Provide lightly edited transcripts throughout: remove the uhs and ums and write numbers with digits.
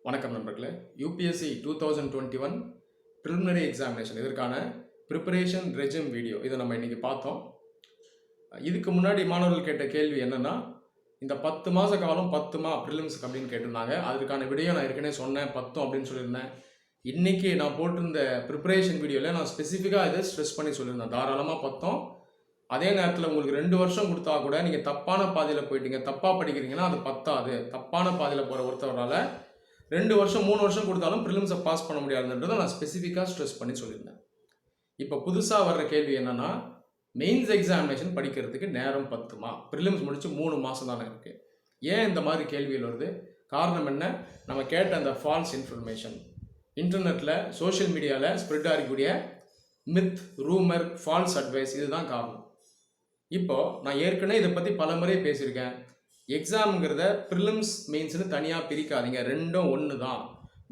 வணக்கம் நண்பர்களே. UPSC 2021 preliminary examination இதற்கான ப்ரிப்பரேஷன் ரெஜிம் வீடியோ இதை நம்ம இன்றைக்கி பார்த்தோம். இதுக்கு முன்னாடி மாணவர்கள் கேட்ட கேள்வி என்னென்னா, இந்த 10 மாத காலம் 10 ப்ரிலிம்ஸுக்கு அப்படின்னு கேட்டிருந்தாங்க. அதற்கான வீடியோ நான் ஏற்கனவே சொன்னேன், 10 அப்படின்னு சொல்லியிருந்தேன். இன்றைக்கி நான் போட்டிருந்த ப்ரிப்பரேஷன் வீடியோவில் நான் ஸ்பெசிஃபிக்காக இதை ஸ்ட்ரெஸ் பண்ணி சொல்லியிருந்தேன். தாராளமாக 10. அதே நேரத்தில் உங்களுக்கு 2 வருஷம் கொடுத்தா கூட நீங்கள் தப்பான பாதையில் போயிட்டீங்க, தப்பாக படிக்கிறீங்கன்னா அது 10ஆது. தப்பான பாதையில் போகிற ஒருத்தவரால் 2 வருஷம் 3 வருஷம் கொடுத்தாலும் ப்ரிலிம்ஸை பாஸ் பண்ண முடியாதுன்றதை நான் ஸ்பெசிஃபிக்காக ஸ்ட்ரெஸ் பண்ணி சொல்லியிருந்தேன். இப்போ புதுசாக வர்ற கேள்வி என்னென்னா, மெயின்ஸ் எக்ஸாமினேஷன் படிக்கிறதுக்கு நேரம் 10 ப்ரிலிம்ஸ் முடிச்சு 3 மாதம் தானே இருக்குது. ஏன் இந்த மாதிரி கேள்வியில் வருது? காரணம் என்ன? நம்ம கேட்ட அந்த ஃபால்ஸ் இன்ஃபர்மேஷன், இன்டர்நெட்டில் சோஷியல் மீடியாவில் ஸ்ப்ரெட் ஆகக்கூடிய மித், ரூமர், ஃபால்ஸ் அட்வைஸ், இதுதான் காரணம். இப்போது நான் ஏற்கனவே இதை பற்றி பல முறை பேசியிருக்கேன். எக்ஸாமுங்கிறத ப்ரிலிம்ஸ் மெயின்ஸ்னு தனியாக பிரிக்காதீங்க, ரெண்டும் ஒன்று தான்.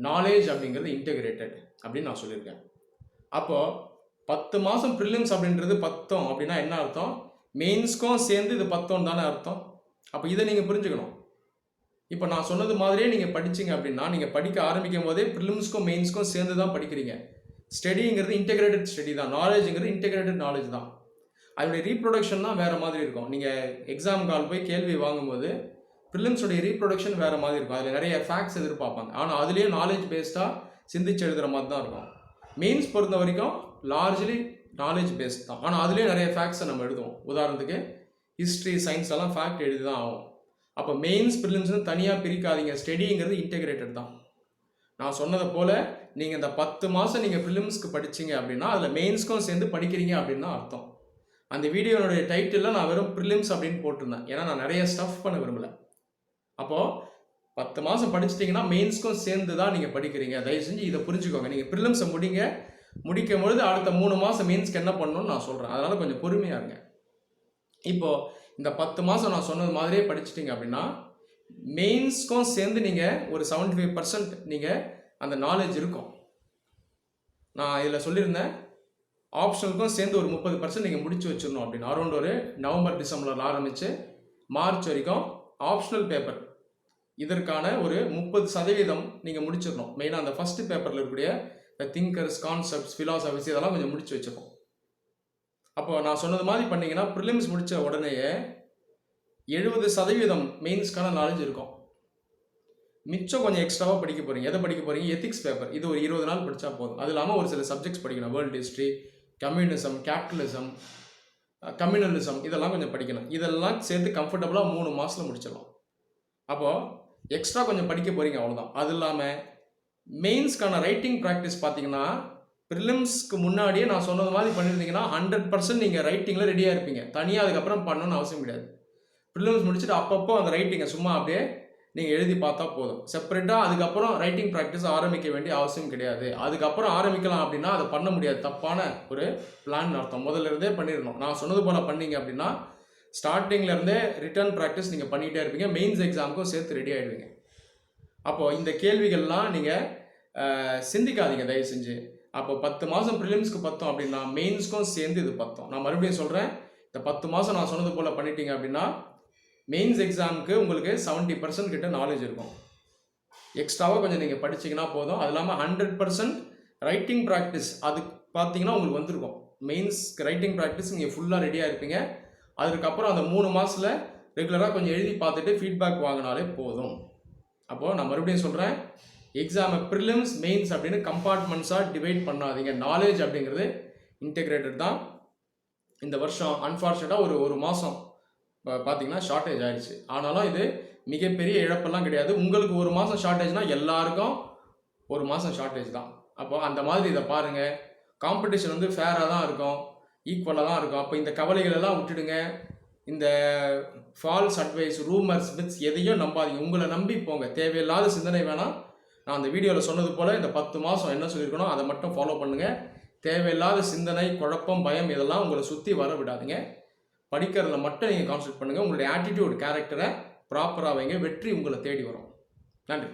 நாலேஜ் அப்படிங்கிறது இன்டெகிரேட்டட் அப்படின்னு நான் சொல்லியிருக்கேன். அப்போது 10 மாதம் ப்ரிலிம்ஸ் அப்படின்றது 10 அப்படின்னா என்ன அர்த்தம்? மெயின்ஸ்க்கும் சேர்ந்து இது 10 தானே அர்த்தம். அப்போ இதை நீங்கள் புரிஞ்சுக்கணும். இப்போ நான் சொன்னது மாதிரியே நீங்கள் படிச்சிங்க அப்படின்னா, நீங்கள் படிக்க ஆரம்பிக்கும் போதே ப்ரிலிம்ஸ்க்கும் மெயின்ஸ்க்கும் சேர்ந்து தான் படிக்கிறீங்க. ஸ்டடிங்கிறது இன்டெகிரேட்டட் ஸ்டடி தான், நாலேஜுங்கிறது இன்டெகிரேட்டட் நாலேஜ் தான். அதோடைய ரீப்ரொடக்ஷன் தான் வேறு மாதிரி இருக்கும். நீங்கள் எக்ஸாம் கால் போய் கேள்வி வாங்கும்போது ப்ரிலிம்ஸோடைய ரீப்ரொடக்ஷன் வேறு மாதிரி இருக்கும். அதில் நிறைய ஃபேக்ட்ஸ் எதிர்பார்ப்பாங்க. ஆனால் அதுலேயே நாலேஜ் பேஸ்டாக சிந்திச்சு எழுதுகிற மாதிரி தான் இருக்கும். மெயின்ஸ் பொறுத்த வரைக்கும் லார்ஜ்லி நாலேஜ் பேஸ்ட் தான். ஆனால் அதுலேயே நிறைய ஃபேக்ட்ஸை நம்ம எழுதுவோம். உதாரணத்துக்கு ஹிஸ்ட்ரி, சயின்ஸ் எல்லாம் ஃபேக்ட் எழுதி தான் ஆகும். அப்போ மெயின்ஸ் ப்ரிலிம்ஸ்னு தனியாக பிரிக்காதீங்க. ஸ்டடிங்கிறது இன்டெகிரேட்டட் தான். நான் சொன்னதை போல் நீங்கள் இந்த 10 மாதம் நீங்கள் ப்ரிலிம்ஸ்க்கு படிச்சிங்க அப்படின்னா அதில் மெயின்ஸ்க்கும் சேர்ந்து படிக்கிறீங்க அப்படின்னு தான் அர்த்தம். அந்த வீடியோனுடைய டைட்டிலில் நான் வெறும் ப்ரிலிம்ஸ் அப்படின்னு போட்டிருந்தேன். ஏன்னா நான் நிறைய ஸ்டஃப் பண்ண விரும்பலை. அப்போது 10 மாதம் படிச்சிட்டிங்கன்னா மெயின்ஸ்க்கும் சேர்ந்து தான் நீங்கள் படிக்கிறீங்க. தயவு செஞ்சு இதை புரிஞ்சுக்கோங்க. நீங்கள் ப்ரிலிம்ஸை முடிக்கும் பொழுது அடுத்த 3 மாதம் மெயின்ஸ்க்கு என்ன பண்ணணும்னு நான் சொல்கிறேன். அதனால் கொஞ்சம் பொறுமையாக இருங்க. இப்போது இந்த 10 மாதம் நான் சொன்னது மாதிரியே படிச்சிட்டிங்க அப்படின்னா மெயின்ஸ்க்கும் சேர்ந்து நீங்கள் ஒரு 75% நீங்கள் அந்த நாலேஜ் இருக்கும். நான் இதில் சொல்லியிருந்தேன், ஆப்ஷனுக்கும் சேர்ந்து ஒரு 30% நீங்கள் முடிச்சு வச்சிடணும் அப்படின்னு. அரௌண்ட் ஒரு நவம்பர் டிசம்பரில் ஆரம்பித்து மார்ச் வரைக்கும் ஆப்ஷனல் பேப்பர் இதற்கான ஒரு 30% நீங்கள் முடிச்சிடணும். மெயினாக அந்த ஃபஸ்ட்டு பேப்பரில் இருக்கக்கூடிய திங்கர்ஸ், கான்செப்ட்ஸ், ஃபிலாசபிஸ் இதெல்லாம் கொஞ்சம் முடிச்சு வச்சிடணும். அப்போ நான் சொன்னது மாதிரி பண்ணிங்கன்னா ப்ரிலிம்ஸ் முடித்த உடனேயே 70% மெயின்ஸ்க்கான நாலேஜ் இருக்கும். மிச்சம் கொஞ்சம் எக்ஸ்ட்ராவாக படிக்க போகிறீங்க. எதை படிக்க போகிறீங்க? Ethics paper. இது ஒரு 20 நாள் படித்தா போதும். அது இல்லாமல் ஒரு சில சப்ஜெக்ட்ஸ் படிக்கணும். World history, communism, capitalism, communalism, இதெல்லாம் கொஞ்சம் படிக்கணும். இதெல்லாம் சேர்த்து கம்ஃபர்டபுளாக 3 மாதத்தில் முடிச்சிடலாம். அப்போது எக்ஸ்ட்ரா கொஞ்சம் படிக்க போகிறீங்க, அவ்வளோதான். அது இல்லாமல் மெயின்ஸ்க்கான ரைட்டிங் ப்ராக்டிஸ் பார்த்தீங்கன்னா ப்ரிலிம்ஸ்க்கு முன்னாடியே நான் சொன்னது மாதிரி பண்ணியிருந்தீங்கன்னா 100% நீங்கள் ரைட்டிங்கில் ரெடியாக இருப்பீங்க. தனியாக அதுக்கப்புறம் பண்ணணும்னு அவசியம் கிடையாது. ப்ரிலிம்ஸ் முடிச்சுட்டு அப்பப்போ அந்த ரைட்டிங்கை சும்மா அப்படியே நீங்கள் எழுதி பார்த்தா போதும். செப்பரேட்டாக அதுக்கப்புறம் ரைட்டிங் ப்ராக்டிஸ் ஆரம்பிக்க வேண்டிய அவசியம் கிடையாது. அதுக்கப்புறம் ஆரம்பிக்கலாம் அப்படின்னா அதை பண்ண முடியாது. தப்பான ஒரு பிளான் அர்த்தம். முதல்ல இருந்தே பண்ணிடணும். நான் சொன்னது போல் பண்ணீங்க அப்படின்னா ஸ்டார்டிங்லேருந்தே ரிட்டர்ன் ப்ராக்டிஸ் நீங்கள் பண்ணிகிட்டே இருப்பீங்க. மெயின்ஸ் எக்ஸாமுக்கும் சேர்த்து ரெடி ஆகிடுவீங்க. அப்போது இந்த கேள்விகள்லாம் நீங்கள் சிந்திக்காதீங்க தயவு செஞ்சு. அப்போ 10 மாதம் ப்ரிலிம்ஸ்க்கு 10 அப்படின்னா மெயின்ஸ்க்கும் சேர்ந்து இது 10. நான் மறுபடியும் சொல்கிறேன், இந்த 10 மாதம் நான் சொன்னது போல் பண்ணிட்டீங்க அப்படின்னா மெயின்ஸ் எக்ஸாமுக்கு உங்களுக்கு 70% கிட்ட நாலேஜ் இருக்கும். எக்ஸ்ட்ராவாக கொஞ்சம் நீங்கள் படிச்சிங்கன்னா போதும். அது இல்லாமல் 100% ரைட்டிங் ப்ராக்டிஸ் அது பார்த்தீங்கன்னா உங்களுக்கு வந்துருக்கும். மெயின்ஸ் ரைட்டிங் ப்ராக்டிஸ் நீங்கள் ஃபுல்லாக ரெடியாக இருப்பீங்க. அதுக்கப்புறம் அந்த 3 மாதத்தில் ரெகுலராக கொஞ்சம் எழுதி பார்த்துட்டு ஃபீட்பேக் வாங்கினாலே போதும். அப்போது நான் மறுபடியும் சொல்கிறேன், எக்ஸாமை ப்ரிலிம்ஸ், மெயின்ஸ் அப்படின்னு கம்பார்ட்மெண்ட்ஸாக டிவைட் பண்ணாதீங்க. நாலேஜ் அப்படிங்கிறது இன்டெகிரேட்டட் தான். இந்த வருஷம் அன்ஃபார்ச்சுனேட்டாக ஒரு மாதம் பார்த்தீங்கன்னா ஷார்ட்டேஜ் ஆகிடுச்சு. ஆனாலும் இது மிகப்பெரிய இழப்பெல்லாம் கிடையாது. உங்களுக்கு ஒரு மாதம் ஷார்ட்டேஜ்னால் எல்லாருக்கும் ஒரு மாதம் ஷார்ட்டேஜ் தான். அப்போ அந்த மாதிரி இதை பாருங்கள். காம்படிஷன் வந்து ஃபேராக தான் இருக்கும், ஈக்குவலாக தான் இருக்கும். அப்போ இந்த கவலைகளெல்லாம் விட்டுடுங்க. இந்த ஃபால்ஸ் அட்வைஸ், ரூமர்ஸ், மித்ஸ் எதையும் நம்பாதீங்க. உங்களை நம்பி போங்க. தேவையில்லாத சிந்தனை வேணாம். நான் அந்த வீடியோவில் சொன்னது போல் இந்த 10 மாதம் என்ன சொல்லியிருக்கணும் அதை மட்டும் ஃபாலோ பண்ணுங்கள். தேவையில்லாத சிந்தனை, குழப்பம், பயம் இதெல்லாம் உங்களை சுற்றி வர விடாதீங்க. படிக்கிறதுல மட்டும் நீங்கள் கான்சன்ட்ரேட் பண்ணுங்கள். உங்களுடைய ஆட்டிடியூட், கேரக்டரை ப்ராப்பராக வைங்க. வெற்றி உங்களை தேடி வரும். நன்றி.